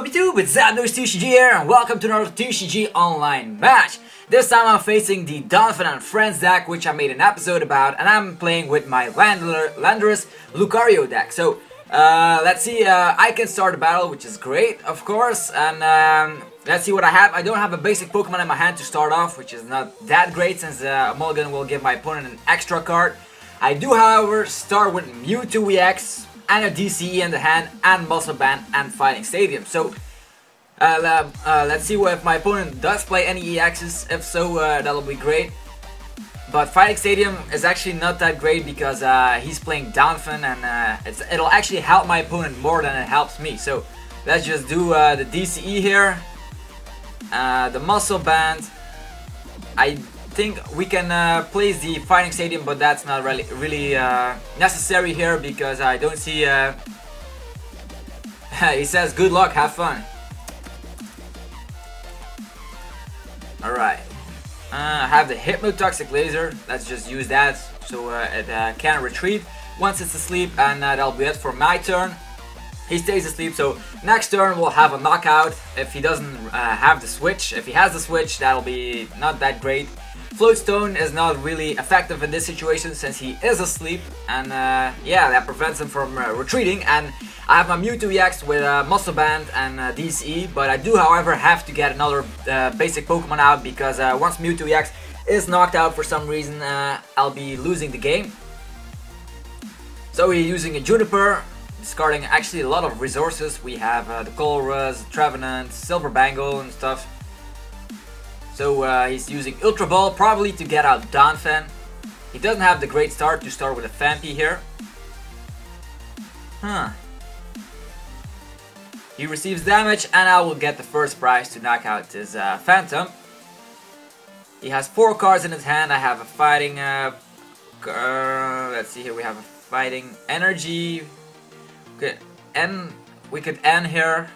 Sup YouTube, it's ZapdosTCG here, and welcome to another TCG online match. This time I'm facing the Donphan and Friends deck, which I made an episode about, and I'm playing with my Landorus Lucario deck. So, let's see, I can start the battle, which is great, of course, and let's see what I have. I don't have a basic Pokemon in my hand to start off, which is not that great, since a Mulligan will give my opponent an extra card. I do, however, start with Mewtwo EX, and a DCE in the hand, and Muscle Band, and Fighting Stadium. So, let's see if my opponent does play any EXs. If so, that'll be great. But Fighting Stadium is actually not that great because he's playing Donphan, and it'll actually help my opponent more than it helps me. So, let's just do the DCE here. The Muscle Band. I think we can place the Fighting Stadium, but that's not really necessary here because I don't see. He says, "Good luck, have fun." All right. I have the Hypnotoxic Laser. Let's just use that so it can retreat once it's asleep, and that'll be it for my turn. He stays asleep, so next turn we'll have a knockout if he doesn't have the switch. If he has the switch, that'll be not that great. Float Stone is not really effective in this situation since he is asleep, and yeah, that prevents him from retreating. And I have my Mewtwo EX with Muscle Band and DCE, but I do, however, have to get another basic Pokemon out because once Mewtwo EX is knocked out for some reason, I'll be losing the game. So we're using a Juniper, discarding actually a lot of resources. We have the Colruyt, Trevenant, Silver Bangle and stuff. So he's using Ultra Ball probably to get out Donphan. He doesn't have the great start to start with a Phanpy here. He receives damage, and I will get the first prize to knock out his Phantom. He has 4 cards in his hand. I have a Fighting... let's see here, we have a Fighting Energy. We could end here.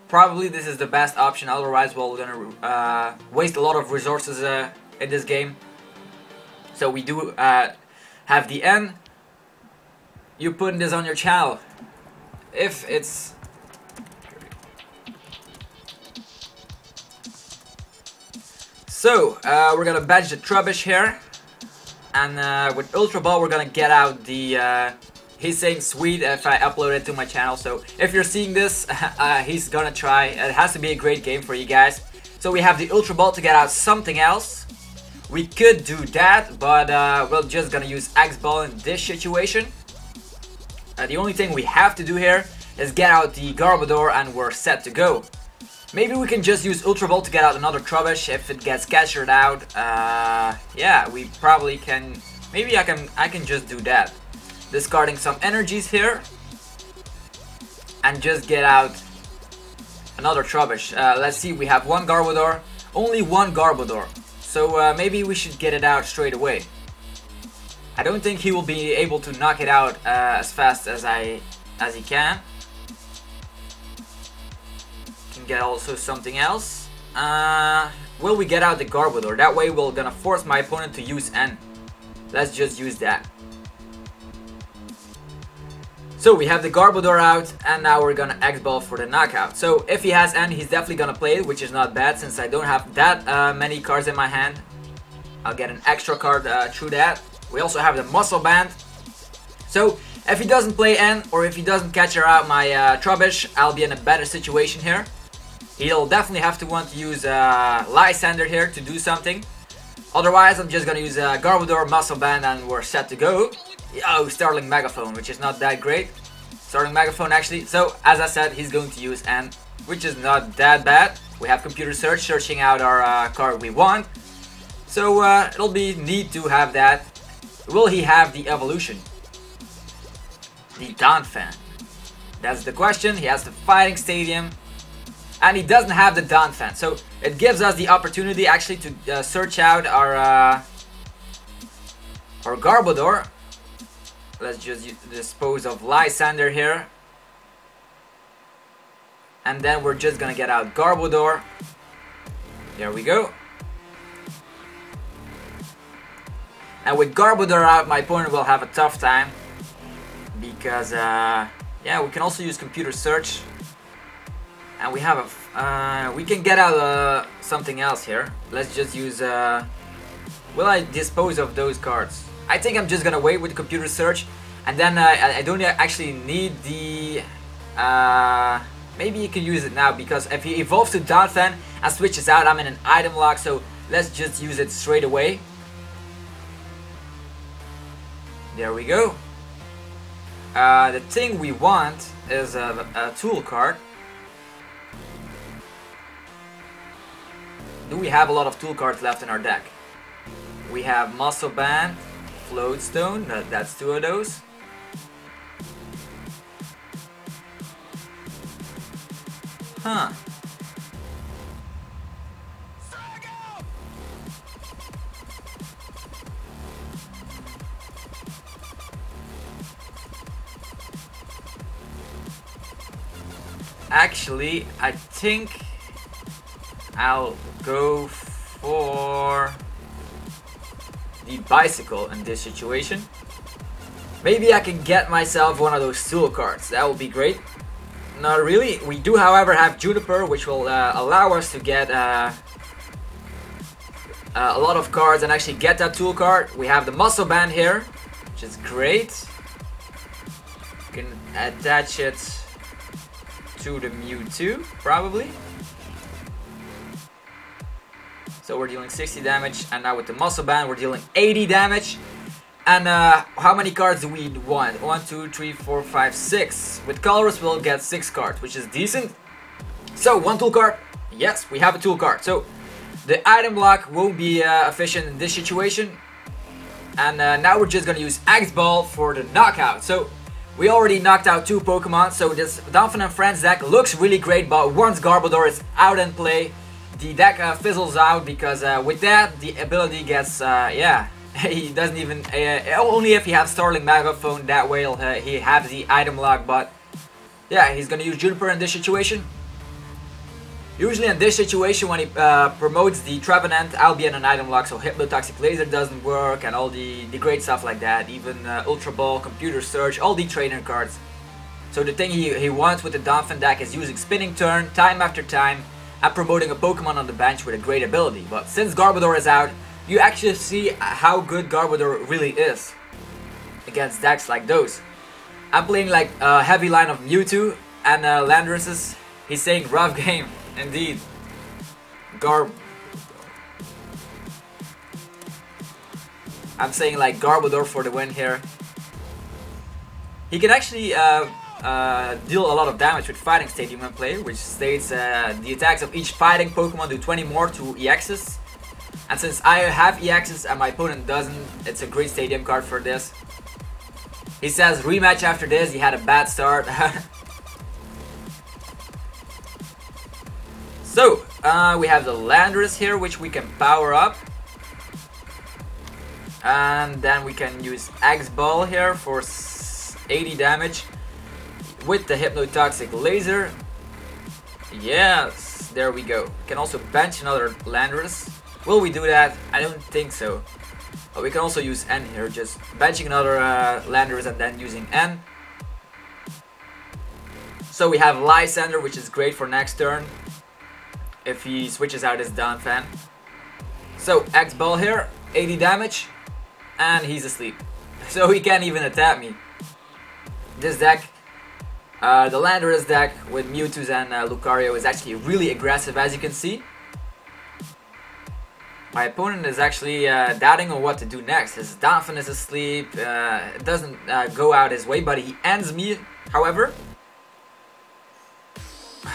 Probably this is the best option, otherwise we're gonna waste a lot of resources in this game. So we do have the N. You putting this on your channel. If it's... So, we're gonna bench the Trubbish here. And with Ultra Ball we're gonna get out the... He's saying sweet if I upload it to my channel, so if you're seeing this, he's gonna try. It has to be a great game for you guys. So we have the Ultra Ball to get out something else. We could do that, but we're just gonna use X-Ball in this situation. The only thing we have to do here is get out the Garbodor and we're set to go. Maybe we can just use Ultra Ball to get out another Trubbish if it gets captured out. Yeah, we probably can. Maybe I can just do that. Discarding some energies here and just get out another Trubbish. Let's see, we have one Garbodor, only one Garbodor, so maybe we should get it out straight away. I don't think he will be able to knock it out as fast as he can. Can get also something else. Will we get out the Garbodor? That way we're gonna force my opponent to use N. Let's just use that. So we have the Garbodor out, and now we're gonna X-Ball for the knockout. So if he has N, he's definitely gonna play it, which is not bad since I don't have that many cards in my hand. I'll get an extra card through that. We also have the Muscle Band. So if he doesn't play N, or if he doesn't catch out my Trubbish, I'll be in a better situation here. He'll definitely have to want to use Lysander here to do something. Otherwise, I'm just gonna use Garbodor, Muscle Band, and we're set to go. Oh, Starling Megaphone, which is not that great. Starling Megaphone actually. So, as I said, he's going to use N, which is not that bad. We have Computer Search searching out our card we want. So, it'll be neat to have that. Will he have the evolution? The Donphan. That's the question. He has the Fighting Stadium. And he doesn't have the Donphan. So, it gives us the opportunity actually to search out our Garbodor. Let's just dispose of Lysander here. And then we're just gonna get out Garbodor. There we go. And with Garbodor out, my opponent will have a tough time. Because, yeah, we can also use Computer Search. And we have a... we can get out something else here. Let's just use... will I dispose of those cards? I think I'm just gonna wait with the computer search. And then I don't actually need the... maybe you can use it now, because if he evolves to Donphan and switches out, I'm in an item lock, so let's just use it straight away. There we go. The thing we want is a tool card. Do we have a lot of tool cards left in our deck? We have Muscle Band, Floatstone, that's 2 of those. Huh. Actually, I think I'll go for the bicycle in this situation. Maybe I can get myself one of those tool cards. That would be great. Not really. We do, however, have Juniper, which will allow us to get a lot of cards and actually get that tool card. We have the Muscle Band here, which is great. You can attach it to the Mewtwo, probably. So we're dealing 60 damage, and now with the Muscle Band we're dealing 80 damage. And how many cards do we want? 1, 2, 3, 4, 5, 6. With Colorless we'll get 6 cards, which is decent. So, one tool card. Yes, we have a tool card. So, the item block won't be efficient in this situation. And now we're just gonna use Axe Ball for the knockout. So, we already knocked out 2 Pokemon, so this Donphan and Friends deck looks really great, but once Garbodor is out in play, the deck fizzles out, because with that, the ability gets, yeah, he doesn't even, only if he has Starling Megaphone, that way he has the item lock, but yeah, he's gonna use Juniper in this situation. Usually in this situation, when he promotes the Trevenant, I'll be in an item lock, so Hypnotoxic Laser doesn't work, and all the great stuff like that. Even Ultra Ball, Computer Search, all the trainer cards. So the thing he wants with the Donphan deck is using Spinning Turn, time after time, and promoting a Pokemon on the bench with a great ability. But since Garbodor is out, you actually see how good Garbodor really is against decks like those. I'm playing like a heavy line of Mewtwo and Landorus. He's saying rough game. Indeed. I'm saying like Garbodor for the win here. He can actually deal a lot of damage with Fighting Stadium when played, which states the attacks of each fighting Pokemon do 20 more to EXs. And since I have EXs and my opponent doesn't, it's a great stadium card for this. He says rematch after this, he had a bad start. So, we have the Landorus here, which we can power up. And then we can use Axe Ball here for 80 damage with the Hypnotoxic Laser. Yes, there we go. We can also bench another Landorus. Will we do that? I don't think so. But we can also use N here, just benching another Landorus and then using N. So we have Lysander, which is great for next turn if he switches out his Donphan. So Axe Ball here, 80 damage, and he's asleep. So he can't even attack me. This deck, the Landorus deck with Mewtwo and Lucario is actually really aggressive, as you can see. My opponent is actually doubting on what to do next. His Donphan is asleep, it doesn't go out his way, but he ends me, however.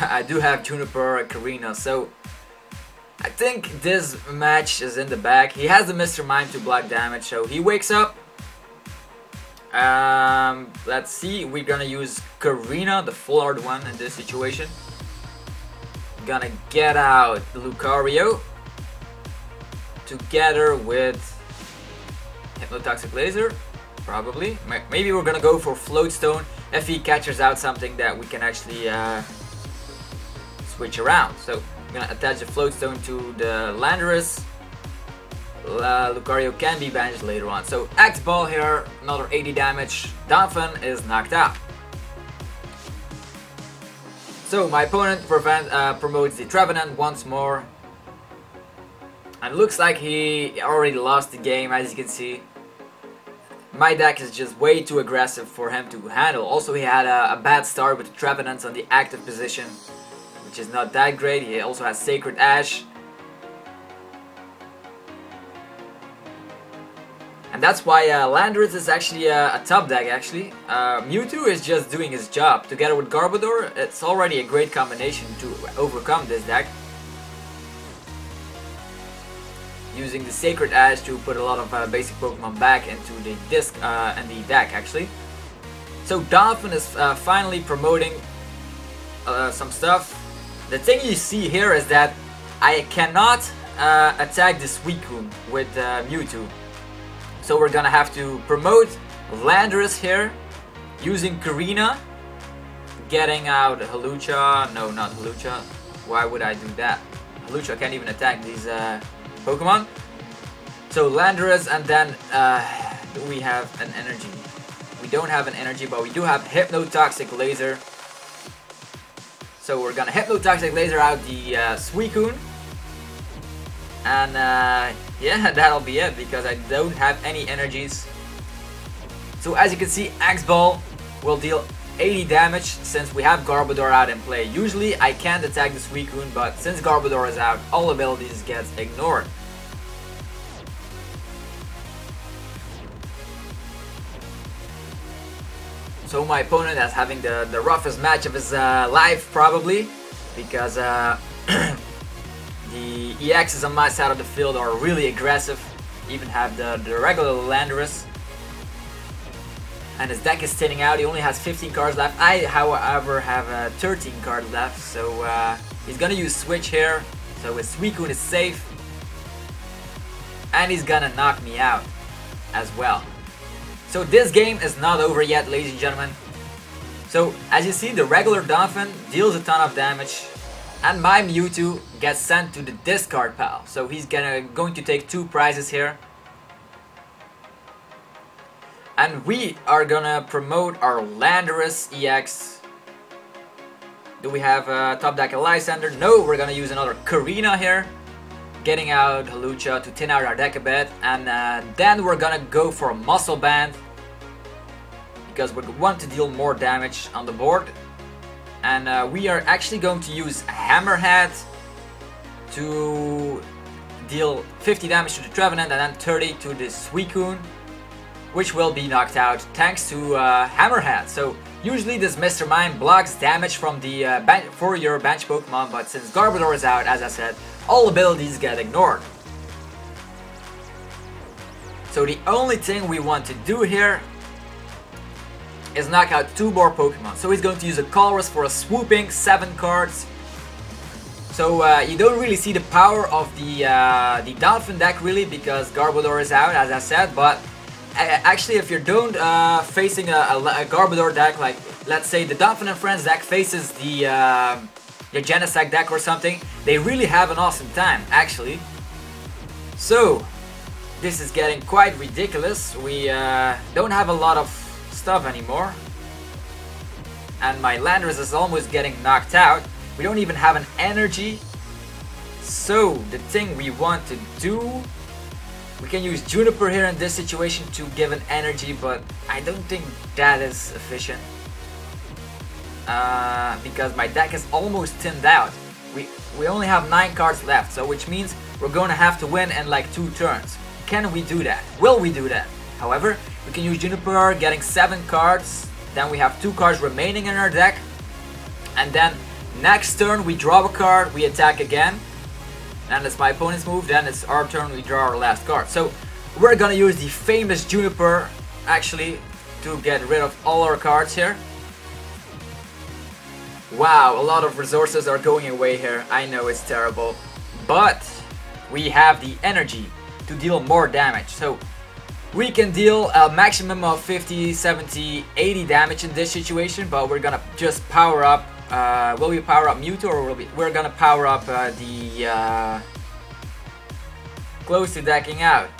I do have Juniper and Karina, so I think this match is in the bag. He has the Mr. Mime to block damage, so he wakes up. Let's see, we're gonna use Karina, the full art one in this situation. Gonna get out Lucario together with Hypnotoxic Laser, probably. Maybe we're gonna go for Floatstone if he catches out something that we can actually switch around. So I'm gonna attach the Floatstone to the Landorus. Lucario can be banished later on. So Axe Ball here, another 80 damage. Donphan is knocked out. So my opponent promotes the Trevenant once more. And looks like he already lost the game, as you can see. My deck is just way too aggressive for him to handle. Also, he had a bad start with the Trevenants on the active position, which is not that great. He also has Sacred Ash. And that's why Landorus is actually a top deck, actually. Mewtwo is just doing his job. Together with Garbodor, it's already a great combination to overcome this deck. Using the Sacred Ash to put a lot of basic Pokemon back into the disc and the deck, actually. So Donphan is finally promoting some stuff. The thing you see here is that I cannot attack the Suicune with Mewtwo. So we're gonna have to promote Landorus here, using Karina, getting out Hawlucha. No, not Hawlucha. Why would I do that? Hawlucha can't even attack these Pokemon. So Landorus, and then do we have an energy? We don't have an energy, but we do have Hypnotoxic Laser. So we're gonna Hypnotoxic Laser out the Suicune. And yeah, that'll be it, because I don't have any energies. So as you can see, X-Ball will deal 80 damage since we have Garbodor out in play. Usually I can't attack the Suicune, but since Garbodor is out, all abilities get ignored. So my opponent is having the roughest match of his life, probably, because the EXs on my side of the field are really aggressive. Even have the regular Landorus. And his deck is thinning out. He only has 15 cards left. I, however, have 13 cards left. So he's gonna use Switch here. So his Suicune is safe. And he's gonna knock me out as well. So this game is not over yet, ladies and gentlemen. So as you see, the regular Donphan deals a ton of damage. And my Mewtwo gets sent to the discard pile. So he's going to take 2 prizes here. And we are gonna promote our Landorus EX. Do we have top deck a Lysander? No, we're gonna use another Karina here. Getting out Hawlucha to thin out our deck a bit. And then we're gonna go for a Muscle Band, because we want to deal more damage on the board. And we are actually going to use Hammerhead to deal 50 damage to the Trevenant and then 30 to the Suicune, which will be knocked out thanks to Hammerhead. So usually this Mr. Mime blocks damage from the for your bench Pokemon, but since Garbodor is out, as I said, all abilities get ignored. So the only thing we want to do here is knock out 2 more Pokemon. So he's going to use a Colress for a swooping 7 cards. So you don't really see the power of the Donphan deck really, because Garbodor is out, as I said. But actually, if you don't facing a Garbodor deck, like let's say the Donphan and Friends deck faces the Genesect deck or something, they really have an awesome time, actually. So this is getting quite ridiculous. We don't have a lot of stuff anymore, and my Landorus is almost getting knocked out. We don't even have an energy. So the thing we want to do, we can use Juniper here in this situation to give an energy, but I don't think that is efficient, because my deck is almost thinned out. We only have 9 cards left, so which means we're going to have to win in like 2 turns. Can we do that? Will we do that? However, we can use Juniper, getting 7 cards. Then we have 2 cards remaining in our deck. And then next turn we draw a card, we attack again. And it's my opponent's move, then it's our turn, we draw our last card. So we're gonna use the famous Juniper, actually, to get rid of all our cards here. Wow, a lot of resources are going away here. I know it's terrible. But we have the energy to deal more damage. So we can deal a maximum of 50, 70, 80 damage in this situation, but we're gonna just power up. Will we power up Mewtwo, or we're gonna power up the close to decking out?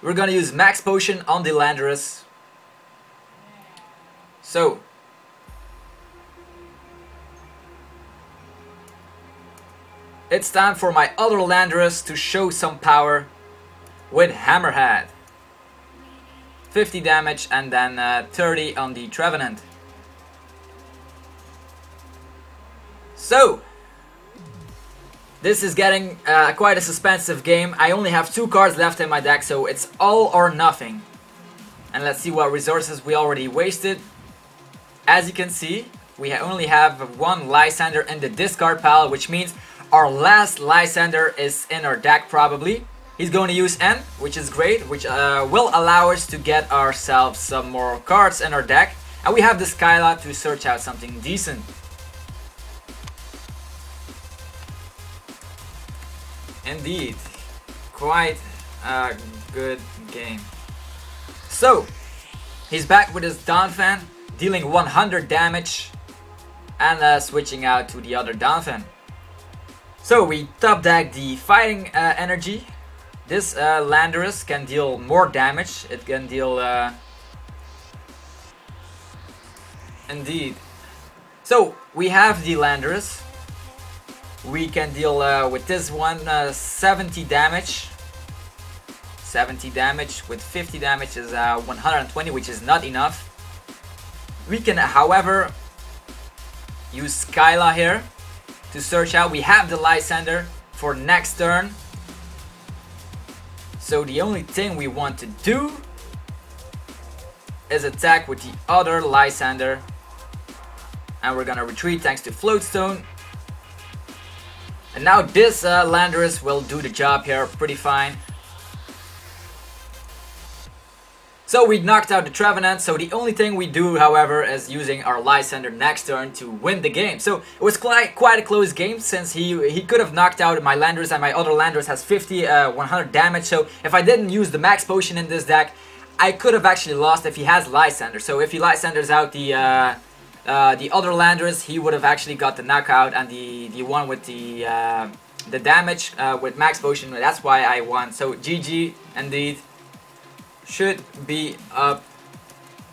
we're gonna use Max Potion on the Landorus. So it's time for my other Landorus to show some power with Hammerhead. 50 damage and then 30 on the Trevenant. So this is getting quite a suspensive game. I only have 2 cards left in my deck, so it's all or nothing. And let's see what resources we already wasted. As you can see, we only have 1 Lysander in the discard pile, which means our last Lysander is in our deck probably. He's going to use N, which is great, which will allow us to get ourselves some more cards in our deck. And we have the Skyla to search out something decent. Indeed, quite a good game. So, he's back with his Donphan, dealing 100 damage and switching out to the other Donphan. So we top deck the fighting energy. This Landorus can deal more damage. It can deal... Indeed. So we have the Landorus. We can deal with this one 70 damage. 70 damage with 50 damage is 120, which is not enough. We can, however, use Skyla here to search out. We have the Lysander for next turn. So the only thing we want to do is attack with the other Lysander. And we're gonna retreat thanks to Floatstone. And now this Landorus will do the job here pretty fine. So we knocked out the Trevenant, so the only thing we do, however, is using our Lysander next turn to win the game. So it was quite a close game, since he could have knocked out my Landorus, and my other Landorus has 100 damage. So if I didn't use the Max Potion in this deck, I could have actually lost if he has Lysander. So if he Lysanders out the other Landorus, he would have actually got the knockout, and the one with the damage with Max Potion. That's why I won. So GG indeed. Should be up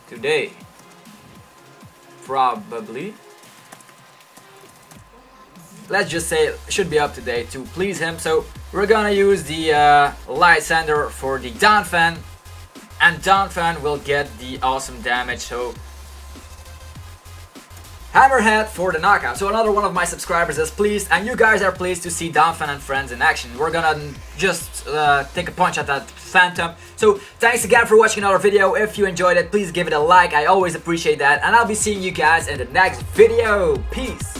today, probably. Let's just say should be up today to please him. So we're gonna use the Lysander for the Donphan, and Donphan will get the awesome damage. So Hammerhead for the knockout. So another one of my subscribers is pleased, and you guys are pleased to see Donphan and friends in action. We're gonna just take a punch at that Phantom. So thanks again for watching another video. If you enjoyed it, please give it a like. I always appreciate that, and I'll be seeing you guys in the next video. Peace.